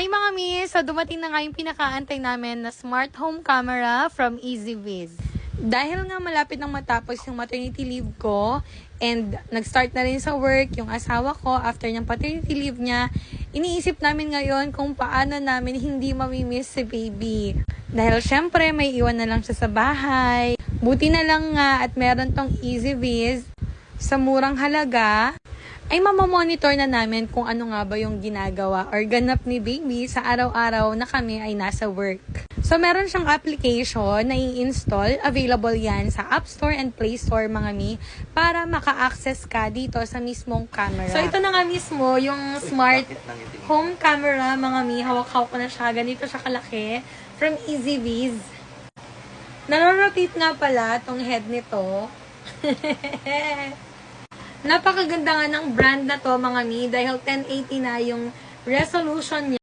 Hi mga miss! So dumating na nga yung pinakaantay namin na smart home camera from EasyViz. Dahil nga malapit nang matapos yung maternity leave ko and nag-start na rin sa work yung asawa ko after ng paternity leave niya, iniisip namin ngayon kung paano namin hindi mamimiss si baby. Dahil syempre may iwan na lang siya sa bahay. Buti na lang nga at meron tong EasyViz sa murang halaga ay mamamonitor na namin kung ano nga ba yung ginagawa or ganap ni baby sa araw-araw na kami ay nasa work. So, meron siyang application na i-install. Available yan sa App Store and Play Store, mga mi, para maka-access ka dito sa mismong camera. So, ito na nga mismo, yung smart home camera, mga mi. Hawak-hawak ko na siya. Ganito siya kalaki. From EasyViz. Nanorotate nga pala tong head nito. Napakaganda nga ng brand na to, mga mi, dahil 1080 na yung resolution niya.